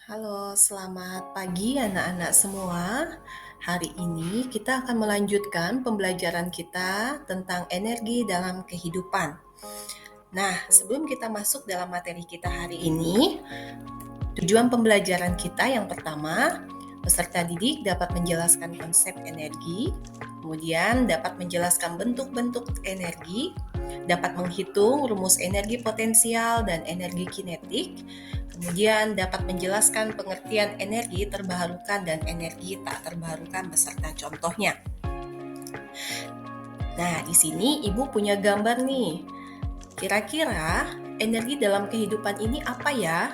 Halo, selamat pagi anak-anak semua. Hari ini kita akan melanjutkan pembelajaran kita tentang energi dalam kehidupan. Nah, sebelum kita masuk dalam materi kita hari ini, tujuan pembelajaran kita yang pertama, peserta didik dapat menjelaskan konsep energi, kemudian dapat menjelaskan bentuk-bentuk energi, dapat menghitung rumus energi potensial dan energi kinetik, kemudian dapat menjelaskan pengertian energi terbarukan dan energi tak terbarukan beserta contohnya. Nah, di sini Ibu punya gambar nih. Kira-kira energi dalam kehidupan ini apa ya?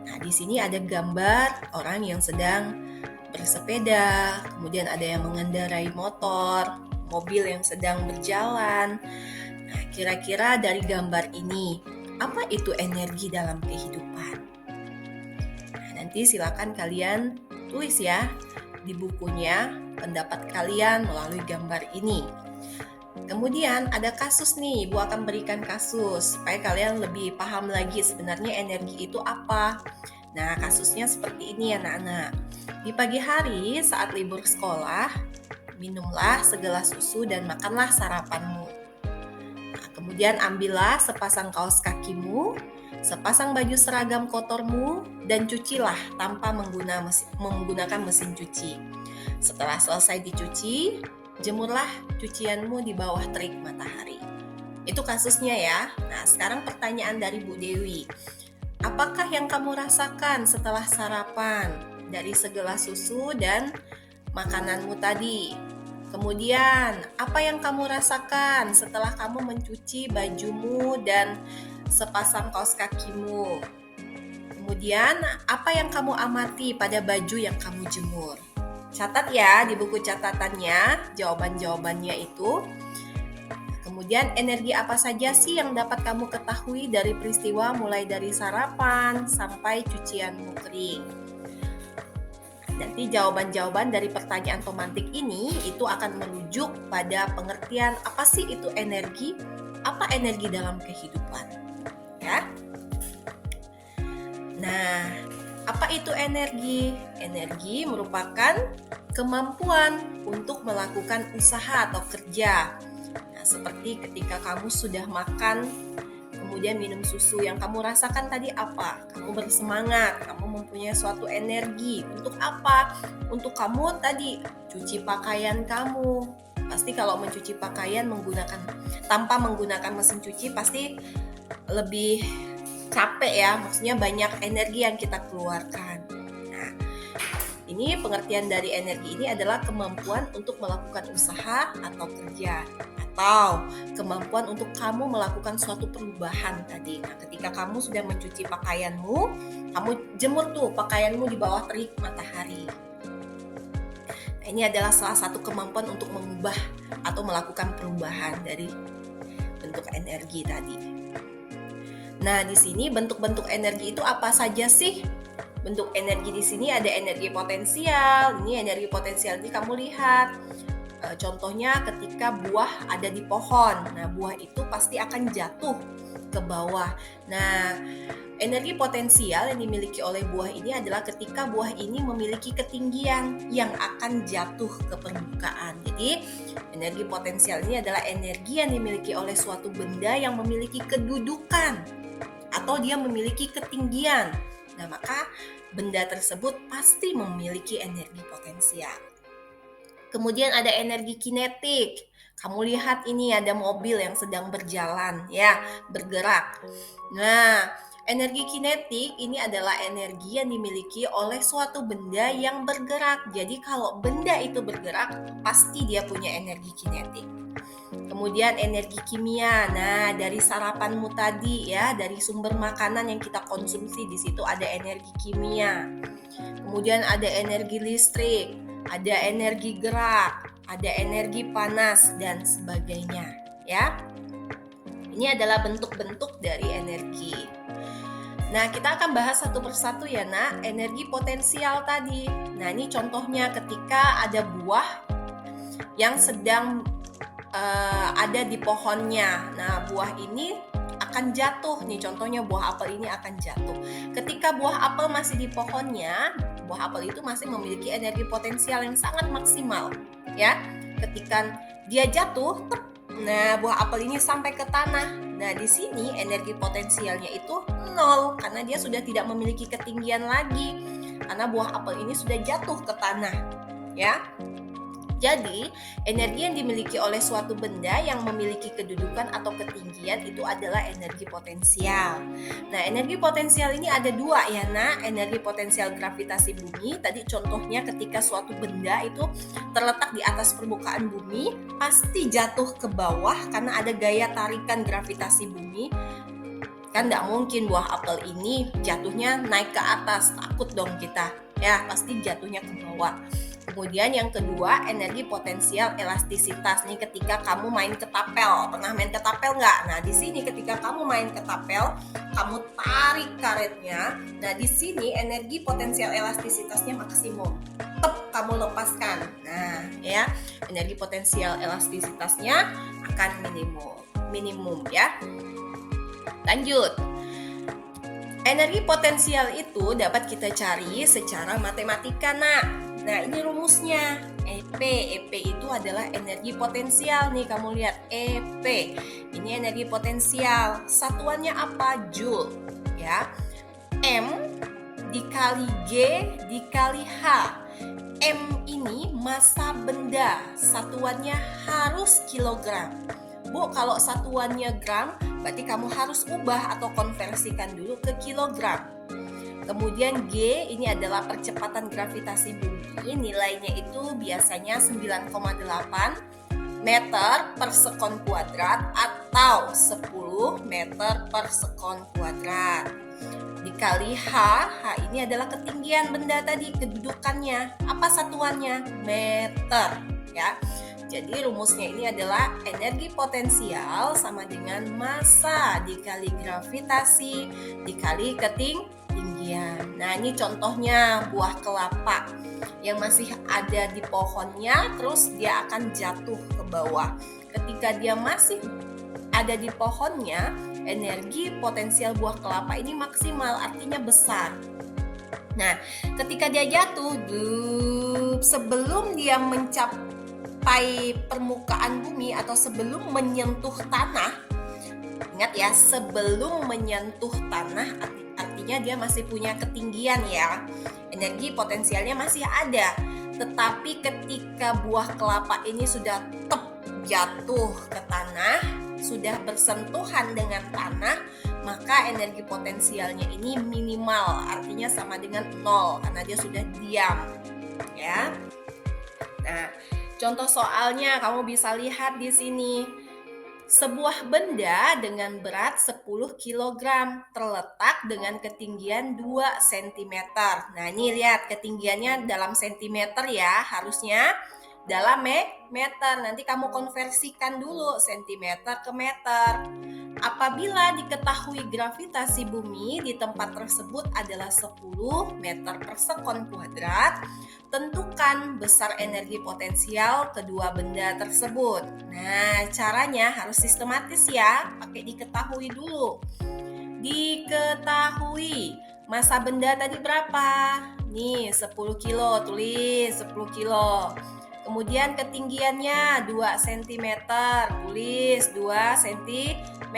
Nah, di sini ada gambar orang yang sedang bersepeda, kemudian ada yang mengendarai motor, mobil yang sedang berjalan. Nah, kira-kira dari gambar ini, apa itu energi dalam kehidupan? Nah, nanti silakan kalian tulis ya di bukunya pendapat kalian melalui gambar ini. Kemudian ada kasus nih, Ibu akan berikan kasus supaya kalian lebih paham lagi sebenarnya energi itu apa. Nah, kasusnya seperti ini anak-anak. Di pagi hari saat libur sekolah, minumlah segelas susu dan makanlah sarapanmu. Nah, kemudian ambillah sepasang kaos kakimu, sepasang baju seragam kotormu, dan cucilah tanpa menggunakan mesin cuci. Setelah selesai dicuci, jemurlah cucianmu di bawah terik matahari. Itu kasusnya ya. Nah, sekarang pertanyaan dari Bu Dewi. Apakah yang kamu rasakan setelah sarapan dari segelas susu dan makananmu tadi? Kemudian, apa yang kamu rasakan setelah kamu mencuci bajumu dan sepasang kaos kakimu? Kemudian, apa yang kamu amati pada baju yang kamu jemur? Catat ya di buku catatannya jawaban-jawabannya itu. Kemudian energi apa saja sih yang dapat kamu ketahui dari peristiwa mulai dari sarapan sampai cucianmu kering? Nanti jawaban-jawaban dari pertanyaan pemantik ini itu akan merujuk pada pengertian apa sih itu energi, apa energi dalam kehidupan. Ya. Nah, apa itu energi? Energi merupakan kemampuan untuk melakukan usaha atau kerja. Nah, seperti ketika kamu sudah makan, kemudian minum susu, yang kamu rasakan tadi apa? Kamu bersemangat, kamu mempunyai suatu energi. Untuk apa? Untuk kamu tadi cuci pakaian kamu. Pasti kalau mencuci pakaian tanpa menggunakan mesin cuci pasti lebih capek ya, maksudnya banyak energi yang kita keluarkan. Nah, ini pengertian dari energi ini adalah kemampuan untuk melakukan usaha atau kerja, atau kemampuan untuk kamu melakukan suatu perubahan tadi. Nah, ketika kamu sudah mencuci pakaianmu, kamu jemur tuh pakaianmu di bawah terik matahari. Nah, ini adalah salah satu kemampuan untuk mengubah atau melakukan perubahan dari bentuk energi tadi. Nah, di sini bentuk-bentuk energi itu apa saja sih? Bentuk energi di sini ada energi potensial. Ini energi potensial ini kamu lihat. Contohnya ketika buah ada di pohon. Nah, buah itu pasti akan jatuh ke bawah. Nah, energi potensial yang dimiliki oleh buah ini adalah ketika buah ini memiliki ketinggian yang akan jatuh ke permukaan. Jadi, energi potensial ini adalah energi yang dimiliki oleh suatu benda yang memiliki kedudukan atau dia memiliki ketinggian. Nah, maka benda tersebut pasti memiliki energi potensial. Kemudian ada energi kinetik. Kamu lihat ini ada mobil yang sedang berjalan ya, bergerak. Nah, energi kinetik ini adalah energi yang dimiliki oleh suatu benda yang bergerak. Jadi kalau benda itu bergerak, pasti dia punya energi kinetik. Kemudian energi kimia. Nah, dari sarapanmu tadi ya, dari sumber makanan yang kita konsumsi, di situ ada energi kimia. Kemudian ada energi listrik, ada energi gerak, ada energi panas dan sebagainya, ya. Ini adalah bentuk-bentuk dari energi. Nah, kita akan bahas satu persatu ya, Nak. Energi potensial tadi. Nah, ini contohnya ketika ada buah yang sedang ada di pohonnya. Nah, buah ini akan jatuh. Nih contohnya buah apel ini akan jatuh. Ketika buah apel masih di pohonnya, buah apel itu masih memiliki energi potensial yang sangat maksimal, ya. Ketika dia jatuh, nah buah apel ini sampai ke tanah. Nah di sini energi potensialnya itu nol karena dia sudah tidak memiliki ketinggian lagi karena buah apel ini sudah jatuh ke tanah, ya. Jadi, energi yang dimiliki oleh suatu benda yang memiliki kedudukan atau ketinggian itu adalah energi potensial. Nah, energi potensial ini ada dua ya, Nak. Energi potensial gravitasi bumi, tadi contohnya ketika suatu benda itu terletak di atas permukaan bumi, pasti jatuh ke bawah karena ada gaya tarikan gravitasi bumi. Kan tidak mungkin buah apel ini jatuhnya naik ke atas, takut dong kita. Ya, pasti jatuhnya ke bawah. Kemudian yang kedua, energi potensial elastisitas. Nih ketika kamu main ketapel, pernah main ketapel nggak? Nah di sini ketika kamu main ketapel, kamu tarik karetnya. Nah di sini energi potensial elastisitasnya maksimum. Tep, kamu lepaskan. Nah ya, energi potensial elastisitasnya akan minimum ya. Lanjut. Energi potensial itu dapat kita cari secara matematika, Nak. Nah, ini rumusnya. EP itu adalah energi potensial nih, kamu lihat EP. Ini energi potensial. Satuannya apa? Joule, ya. M dikali G dikali H. M ini massa benda. Satuannya harus kilogram. Bu, kalau satuannya gram, berarti kamu harus ubah atau konversikan dulu ke kilogram. Kemudian G ini adalah percepatan gravitasi bumi, nilainya itu biasanya 9,8 meter per sekon kuadrat atau 10 meter per sekon kuadrat. Dikali H ini adalah ketinggian benda tadi, kedudukannya. Apa satuannya? Meter, ya. Jadi rumusnya ini adalah energi potensial sama dengan massa dikali gravitasi dikali ketinggian. Nah ini contohnya buah kelapa yang masih ada di pohonnya, terus dia akan jatuh ke bawah. Ketika dia masih ada di pohonnya, energi potensial buah kelapa ini maksimal, artinya besar. Nah ketika dia jatuh, sebelum dia mencapai permukaan bumi atau sebelum menyentuh tanah, ingat ya, sebelum menyentuh tanah artinya dia masih punya ketinggian ya, energi potensialnya masih ada. Tetapi ketika buah kelapa ini sudah jatuh ke tanah, sudah bersentuhan dengan tanah, maka energi potensialnya ini minimal, artinya sama dengan 0 karena dia sudah diam, ya. Nah, contoh soalnya kamu bisa lihat di sini. Sebuah benda dengan berat 10 kg terletak dengan ketinggian 2 cm. Nah, ini lihat ketinggiannya dalam sentimeter ya, harusnya dalam meter. Nanti kamu konversikan dulu sentimeter ke meter. Apabila diketahui gravitasi bumi di tempat tersebut adalah 10 meter per sekon kuadrat, tentukan besar energi potensial kedua benda tersebut. Nah, caranya harus sistematis ya, pakai diketahui dulu. Diketahui massa benda tadi berapa? Nih, 10 kilo, tulis 10 kilo. Kemudian ketinggiannya 2 cm, tulis 2 cm.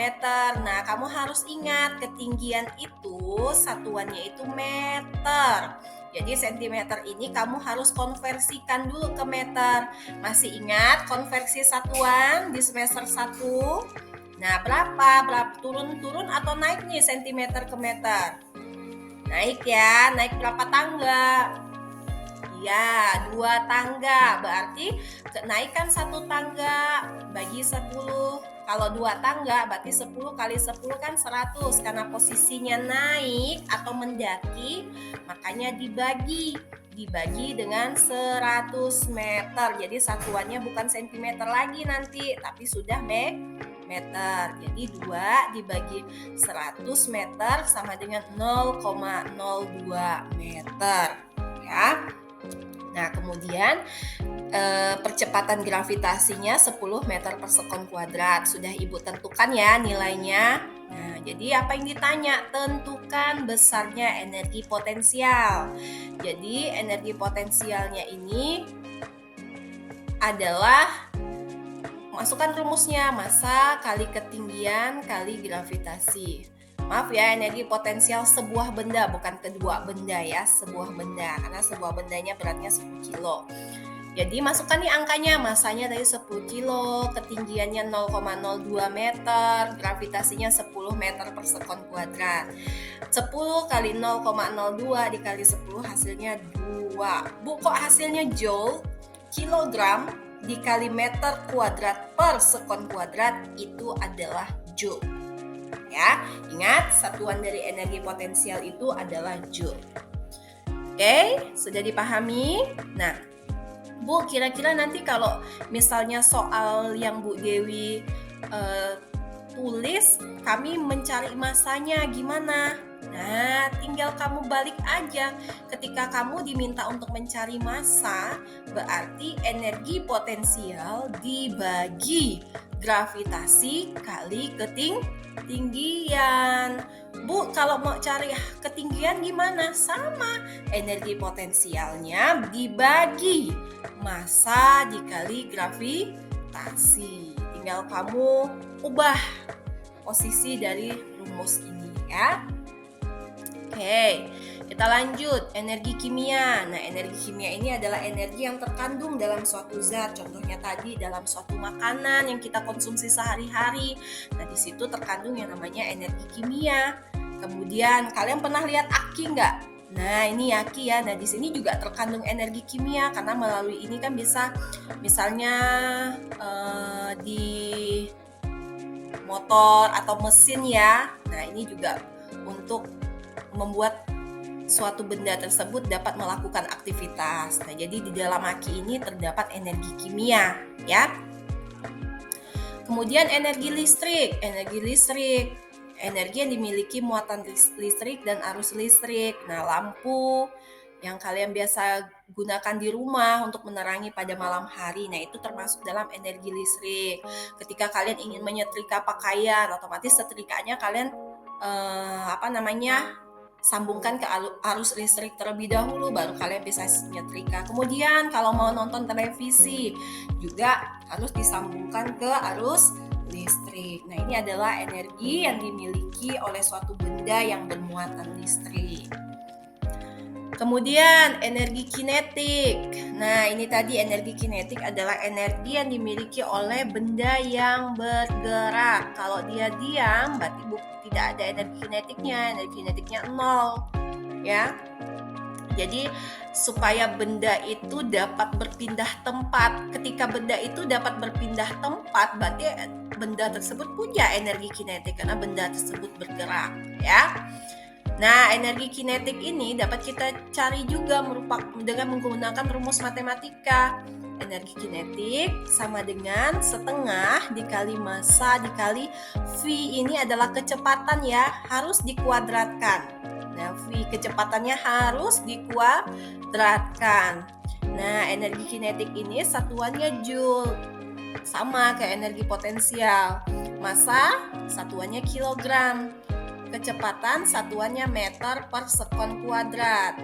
Nah, kamu harus ingat ketinggian itu satuannya itu meter. Jadi centimeter ini kamu harus konversikan dulu ke meter. Masih ingat konversi satuan di semester 1? Nah, berapa? Turun atau naik nih centimeter ke meter? Naik ya, naik berapa tangga? Ya, 2 tangga. Berarti kenaikan 1 tangga bagi 10. Kalau 2 tangga berarti 10 kali 10 kan 100. Karena posisinya naik atau mendaki, makanya dibagi dengan 100 meter. Jadi satuannya bukan sentimeter lagi nanti, tapi sudah meter. Jadi 2 dibagi 100 meter sama dengan 0,02 meter. Ya. Nah, kemudian percepatan gravitasinya 10 meter per sekon kuadrat. Sudah Ibu tentukan ya nilainya. Nah, jadi apa yang ditanya? Tentukan besarnya energi potensial. Jadi energi potensialnya ini adalah, masukkan rumusnya, massa kali ketinggian kali gravitasi. Maaf ya, energi potensial sebuah benda, bukan kedua benda ya, sebuah benda, karena sebuah bendanya beratnya 10 kilo. Jadi masukkan nih angkanya, massanya dari 10 kilo, ketinggiannya 0,02 meter, gravitasinya 10 meter per sekon kuadrat. 10 kali 0,02 dikali 10 hasilnya 2. Bu, kok hasilnya joule? Kilogram dikali meter kuadrat per sekon kuadrat itu adalah joule. Ya, ingat satuan dari energi potensial itu adalah joule. Oke, sudah dipahami? Nah, Bu, kira-kira nanti kalau misalnya soal yang Bu Dewi tulis, kami mencari massanya gimana? Nah, tinggal kamu balik aja. Ketika kamu diminta untuk mencari massa, berarti energi potensial dibagi gravitasi kali ketinggian. Bu, kalau mau cari ketinggian gimana? Sama, energi potensialnya dibagi massa dikali gravitasi. Tinggal kamu ubah posisi dari rumus ini ya. Oke, kita lanjut. Energi kimia. Nah, energi kimia ini adalah energi yang terkandung dalam suatu zat. Contohnya tadi dalam suatu makanan yang kita konsumsi sehari-hari. Nah, di situ terkandung yang namanya energi kimia. Kemudian, kalian pernah lihat aki nggak? Nah, ini aki ya. Nah, di sini juga terkandung energi kimia karena melalui ini kan bisa misalnya di motor atau mesin ya. Nah, ini juga untuk membuat suatu benda tersebut dapat melakukan aktivitas. Nah, jadi di dalam aki ini terdapat energi kimia, ya. Kemudian energi listrik. Energi yang dimiliki muatan listrik dan arus listrik. Nah, lampu yang kalian biasa gunakan di rumah untuk menerangi pada malam hari. Nah, itu termasuk dalam energi listrik. Ketika kalian ingin menyetrika pakaian, otomatis setrikanya kalian sambungkan ke arus listrik terlebih dahulu, baru kalian bisa nyetrika. Kemudian kalau mau nonton televisi juga harus disambungkan ke arus listrik. Nah, ini adalah energi yang dimiliki oleh suatu benda yang bermuatan listrik. Kemudian energi kinetik. Nah, ini tadi energi kinetik adalah energi yang dimiliki oleh benda yang bergerak. Kalau dia diam, berarti tidak ada energi kinetiknya. Energi kinetiknya 0, ya. Jadi supaya benda itu dapat berpindah tempat. Ketika benda itu dapat berpindah tempat, berarti benda tersebut punya energi kinetik karena benda tersebut bergerak, ya. Nah, energi kinetik ini dapat kita cari juga dengan menggunakan rumus matematika. Energi kinetik sama dengan setengah dikali massa dikali V. Ini adalah kecepatan ya, harus dikuadratkan. Nah, V kecepatannya harus dikuadratkan. Nah, energi kinetik ini satuannya joule. Sama kayak energi potensial. Massa satuannya kilogram. Kecepatan satuannya meter per sekon kuadrat.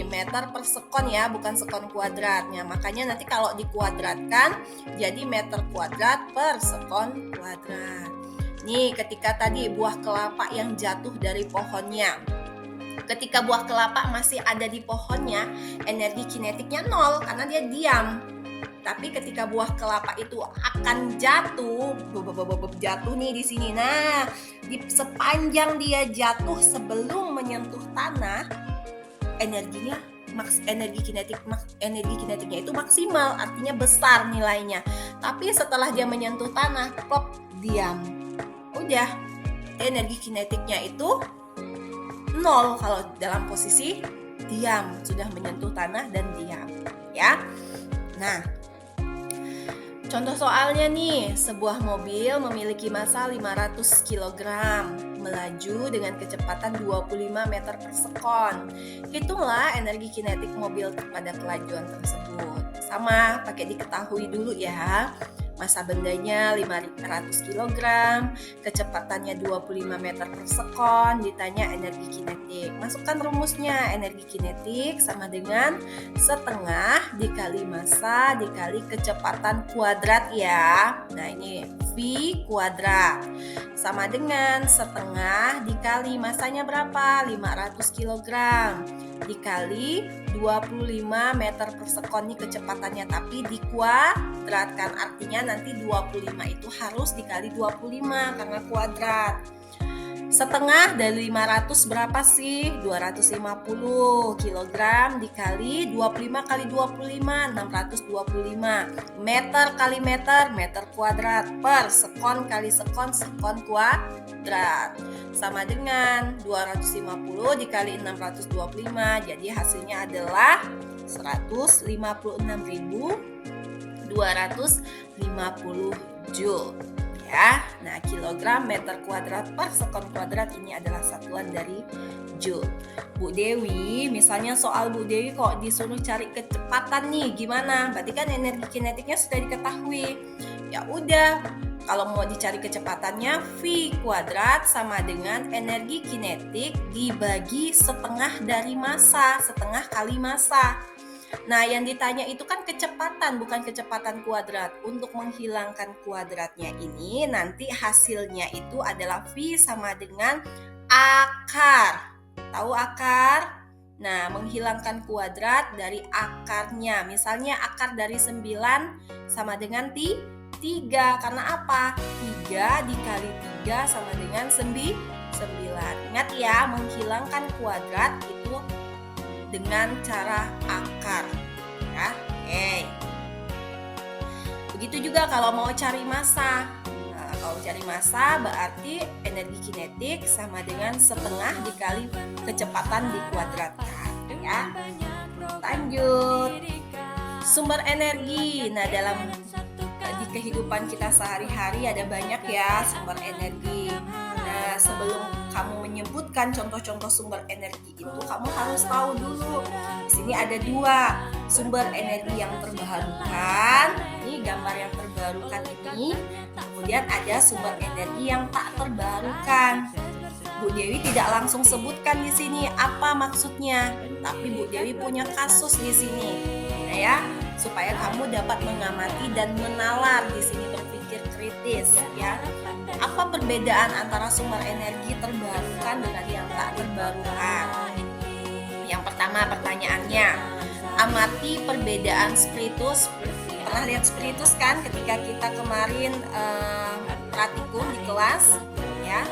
Meter per sekon ya, bukan sekon kuadratnya. Makanya nanti kalau dikuadratkan jadi meter kuadrat per sekon kuadrat. Nih, ketika tadi buah kelapa yang jatuh dari pohonnya. Ketika buah kelapa masih ada di pohonnya, energi kinetiknya 0 karena dia diam. Tapi ketika buah kelapa itu akan jatuh nih di sini. Nah, di sepanjang dia jatuh sebelum menyentuh tanah, energi kinetiknya itu maksimal, artinya besar nilainya. Tapi setelah dia menyentuh tanah, plop, diam. Udah, energi kinetiknya itu 0 kalau dalam posisi diam, sudah menyentuh tanah dan diam, ya. Nah, contoh soalnya nih, sebuah mobil memiliki massa 500 kg, melaju dengan kecepatan 25 meter per sekon. Hitunglah energi kinetik mobil pada kelajuan tersebut. Sama, pakai diketahui dulu ya. massa bendanya 500 kg, kecepatannya 25 meter per sekon, ditanya energi kinetik. Masukkan rumusnya, energi kinetik sama dengan setengah dikali massa dikali kecepatan kuadrat ya. Nah ini V kuadrat sama dengan setengah dikali massanya berapa? 500 kg dikali 25 meter per sekon, ini kecepatannya tapi dikuadratkan, artinya nanti 25 itu harus dikali 25 karena kuadrat. Setengah dari 500 berapa sih? 250 kg dikali 25 kali 25, 625. Meter kali meter, meter kuadrat, per sekon kali sekon, sekon kuadrat. Sama dengan 250 dikali 625, jadi hasilnya adalah 156.250 Joule. Ya, nah kilogram meter kuadrat per sekon kuadrat ini adalah satuan dari Joule. Bu Dewi, misalnya soal Bu Dewi kok disuruh cari kecepatan nih, gimana? Berarti kan energi kinetiknya sudah diketahui. Ya udah, kalau mau dicari kecepatannya V kuadrat sama dengan energi kinetik dibagi setengah dari massa, setengah kali massa. Nah, yang ditanya itu kan kecepatan, bukan kecepatan kuadrat. Untuk menghilangkan kuadratnya ini, nanti hasilnya itu adalah V sama dengan akar. Tahu akar? Nah, menghilangkan kuadrat dari akarnya. Misalnya akar dari 9 sama dengan 3. Karena apa? 3 dikali 3 sama dengan 9. Ingat ya, menghilangkan kuadrat itu dengan cara akar ya. Oke. Begitu juga kalau mau cari massa. Nah, kalau cari massa berarti energi kinetik sama dengan setengah dikali kecepatan dikuadratkan ya. Lanjut. Sumber energi. Nah, di kehidupan kita sehari-hari ada banyak ya sumber energi. Nah, sebelum kamu menyebutkan contoh-contoh sumber energi itu, kamu harus tahu dulu. Di sini ada 2 sumber energi yang terbarukan. Ini gambar yang terbarukan ini. Kemudian ada sumber energi yang tak terbarukan. Bu Dewi tidak langsung sebutkan di sini apa maksudnya, tapi Bu Dewi punya kasus di sini. Nah ya, supaya kamu dapat mengamati dan menalar di sini, berpikir kritis ya. Apa perbedaan antara sumber energi terbarukan dengan yang tak terbarukan? Yang pertama pertanyaannya, amati perbedaan spiritus. Pernah lihat spiritus kan ketika kita kemarin praktikum di kelas ya?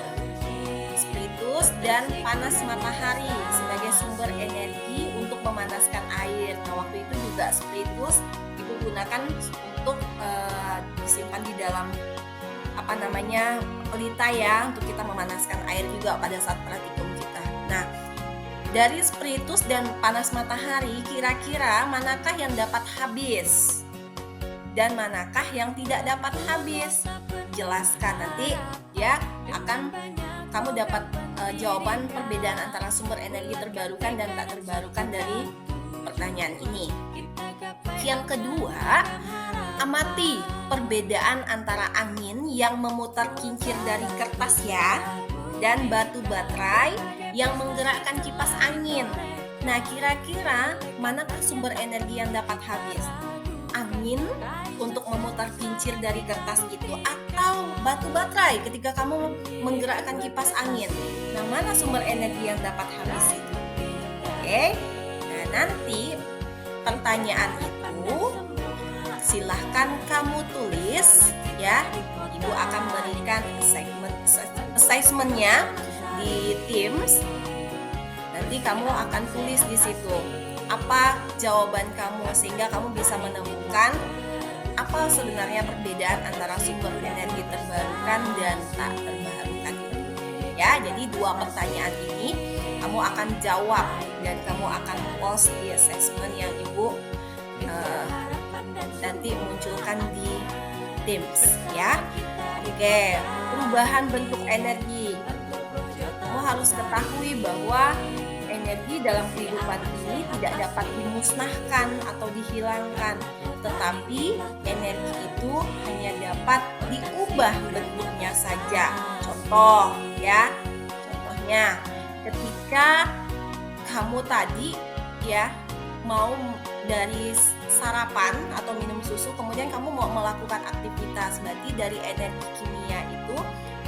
Spiritus dan panas matahari sebagai sumber energi untuk memanaskan air. Nah, waktu itu juga spiritus Ibu gunakan untuk disimpan di dalam pelita ya, untuk kita memanaskan air juga pada saat praktikum kita. Nah, dari spiritus dan panas matahari, kira-kira manakah yang dapat habis dan manakah yang tidak dapat habis? Jelaskan nanti ya, akan kamu dapat jawaban perbedaan antara sumber energi terbarukan dan tak terbarukan dari pertanyaan ini. Yang kedua, amati perbedaan antara angin yang memutar kincir dari kertas ya, dan batu baterai yang menggerakkan kipas angin. Nah, kira-kira manakah sumber energi yang dapat habis? Angin untuk memutar kincir dari kertas itu atau batu baterai ketika kamu menggerakkan kipas angin? Nah, mana sumber energi yang dapat habis itu? Oke. Nah, nanti pertanyaan itu silahkan kamu tulis ya. Ibu akan berikan assessment-nya di Teams. Nanti kamu akan tulis di situ apa jawaban kamu sehingga kamu bisa menemukan apa sebenarnya perbedaan antara sumber energi terbarukan dan tak terbarukan itu. Ya, jadi 2 pertanyaan ini kamu akan jawab dan kamu akan post di assessment yang Ibu nanti munculkan di Teams ya. Oke, perubahan bentuk energi. Kamu harus ketahui bahwa energi dalam kehidupan ini tidak dapat dimusnahkan atau dihilangkan, tetapi energi itu hanya dapat diubah bentuknya saja. Contoh ya, contohnya ketika kamu tadi ya mau dari sarapan atau minum susu, kemudian kamu mau melakukan aktivitas, berarti dari energi kimia itu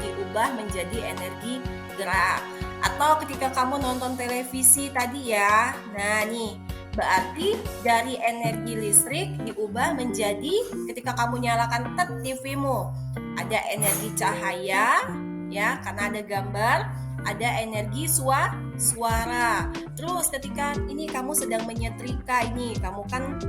diubah menjadi energi gerak. Atau ketika kamu nonton televisi tadi ya, nah nih berarti dari energi listrik diubah menjadi ketika kamu nyalakan TV-mu, ada energi cahaya ya karena ada gambar, ada energi suara. Terus ketika ini kamu sedang menyetrika, ini kamu kan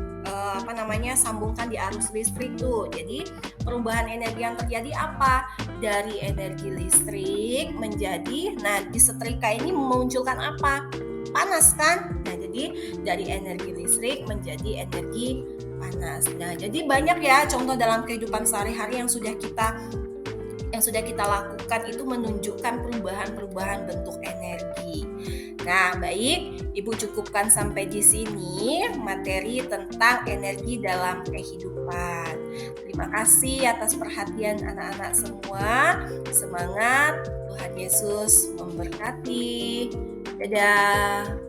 sambungkan di arus listrik tuh. Jadi perubahan energi yang terjadi apa? Dari energi listrik menjadi, di setrika ini memunculkan apa? Panas kan? Nah, jadi dari energi listrik menjadi energi panas. Nah, jadi banyak ya contoh dalam kehidupan sehari-hari yang sudah kita lakukan itu menunjukkan perubahan bentuk energi. Nah, baik, Ibu cukupkan sampai di sini materi tentang energi dalam kehidupan. Terima kasih atas perhatian anak-anak semua. Semangat, Tuhan Yesus memberkati. Dadah.